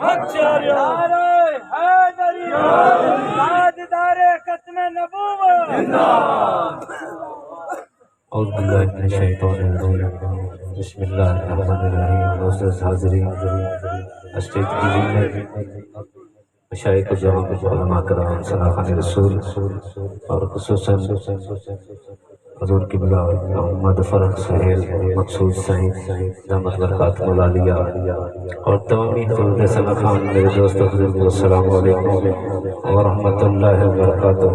نعرہ حیدری، تاجدار ختم نبوت۔ اعوذ باللہ من الشیطان الرجیم، بسم اللہ الرحمن الرحیم۔ معزز حاضرین، اسٹیج کی زینت، مشائخ جوان، علماء کرام، صلاحان رسول اور خصوصاً حضور قبلہ محمد فرق سہیل مقصود سعید دامت برکاتہ العالیہ اور تمامی حضور صلاحان میرے دوست حضور کو السلام علیکم ورحمۃ اللہ وبرکاتہ۔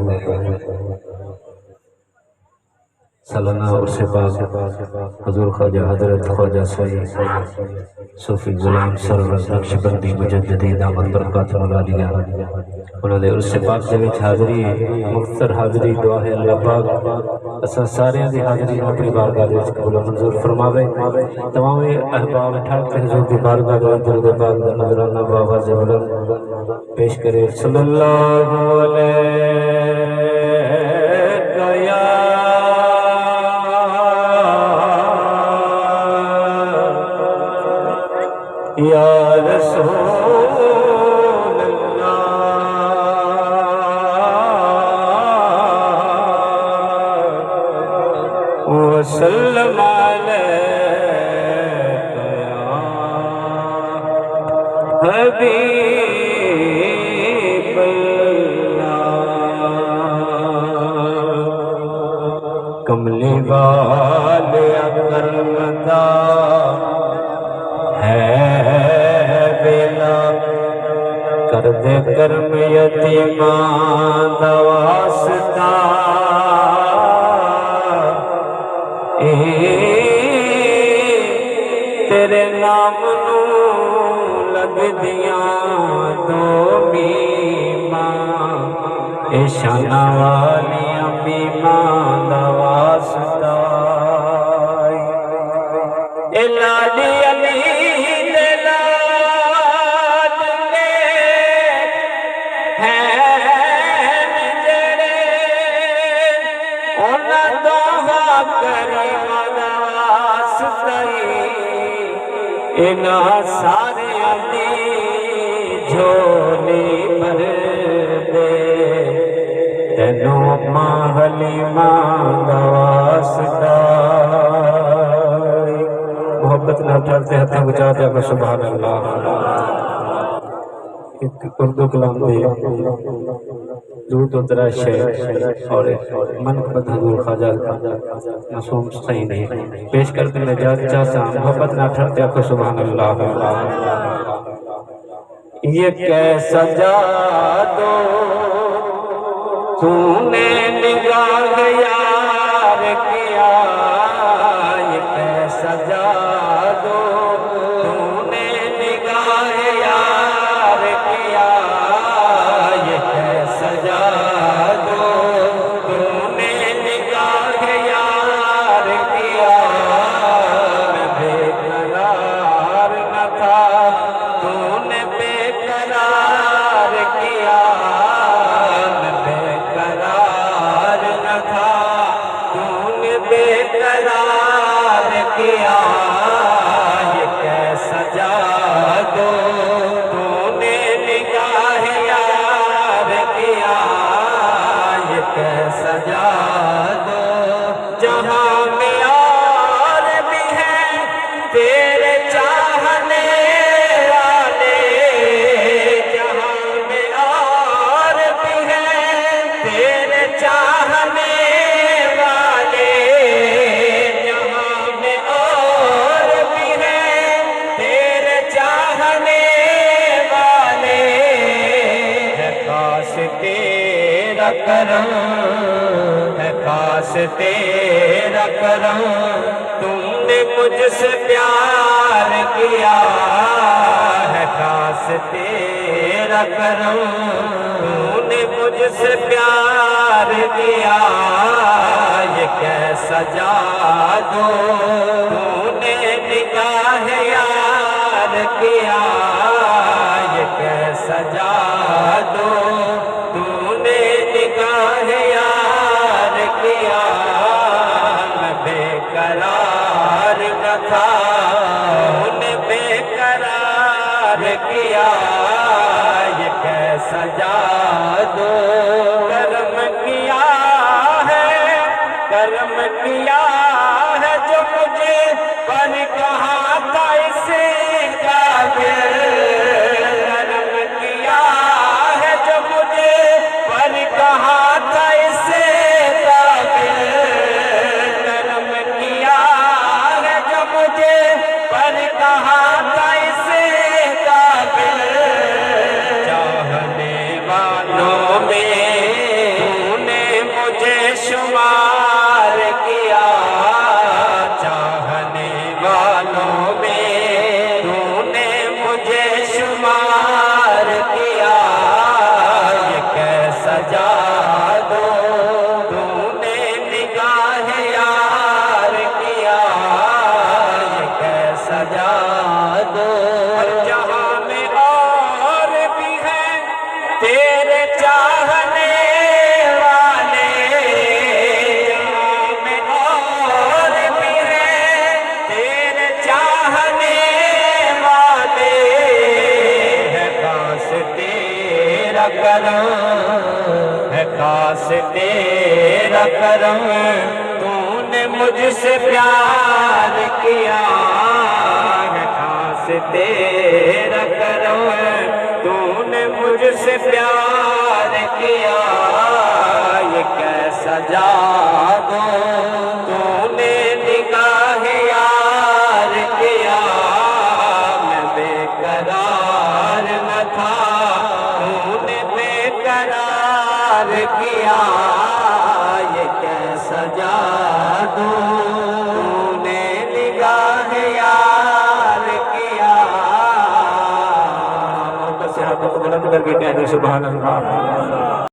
سالانہ عرص پاک حضور خواجہ حضرت خواجہ سعید صوفی غلام سرور نقشبندی مجددی دامت برکاتہ العالیہ انہوں نے عرص پاک دے وچ حاضری مختصر حاضری دعا ہے اللہ پاک اساں سارے دی حاضری اپنی بارگاہ دے وچ قبول منظور فرماوے۔ تمام احباب ٹھڑ کے حضور دی بارگاہ دے درود پاک دا نذرانہ بآواز بلند پیش کرے۔ صلی اللہ علیہ یا رسول اللہ وسلم علیہ حبیب اللہ۔ کملی والے اکرمدہ کر دے کرم یتیمان دا واسطہ، تیرے نام نو لگ دیاں دو بیماں، اے شانہ والیاں بیماں دا واسطہ، اے لالی علی انہاں سارے دی جھولی بھر دے، تینوں ماں حلیمہ دا واسطہ۔ محبت نہ ٹھہرتے ہتھیں بچا دیا کہ سبحان اللہ۔ اردو کلام دے دو تو ترہ شعر اور منقبت حضور خواجہ معصوم صحیح نہیں پیش کرتے میں چاہتا ہوں۔ محبت نہ ٹھہرتے آکھو سبحان اللہ۔ یہ کیسا جادو تو نے نگاہ یار کیا، یہ کیسا جادو تو نے نگاہ یار کیا، یہ کیسا جادو تو نے نگاہ یار کیا، میں بے قرار نہ تھا تو نے بے قرار کیا، میں بے قرار نہ تھا تو نے بے قرار کیا، یہ کیسا جادو تو نے نگاہ یار کیا، یہ کیسا جادو جہاں میں اور بھی ہیں تیرے چاہنے والے، جہاں میں اور بھی ہیں تیرے چاہنے والے، جہاں میں اور بھی ہیں تیرے چاہنے والے، ہے خاص تیرا کرم، ہے خاص تیرا کرم، تم نے مجھ سے پیار کیا، ہے خاص تیرا کرم، تم نے مجھ سے پیار کیا، یہ کیسا جادو تو نے نگاہ یار کیا، یہ کیسا جادو تو نے نگاہ یار کیا، میں بے قرار نہ تھا تو نے بے قرار کیا، سجا دو کرم کیا ہے جو مجھے پر کہا تھا اسے قابل کرم کیا ہے جو مجھے پر کہا تھا اسے قابل کرم کیا ہے جو مجھے پر کہا تھا اسے قابل چاہنے والوں میں تو نے مجھے شمار کیا چاہنے والوں میں تو نے مجھے شمار کیا یہ کیسا جادو تو نے نگاہ یار کیا یہ کیسا جادو جہاں میں اور بھی ہیں تیرے چاہنے والے جہاں میں اور بھی ہیں تیرے چاہنے والے ہے خاص تیرا کرم ہے خاص تیرا کرم تو نے مجھ سے پیار کیا ہے خاص تیرا کرم تو نے مجھ سے پیار کیا یہ کیسا جادو تو نے نگاہ یار کیا میں بے قرار نہ تھا تو نے بے قرار کیا یہ کیسا جادو تو نے نگاہ یار کیا بس ہاتھوں کو بلند کر کے کہہ دیں سبحان اللہ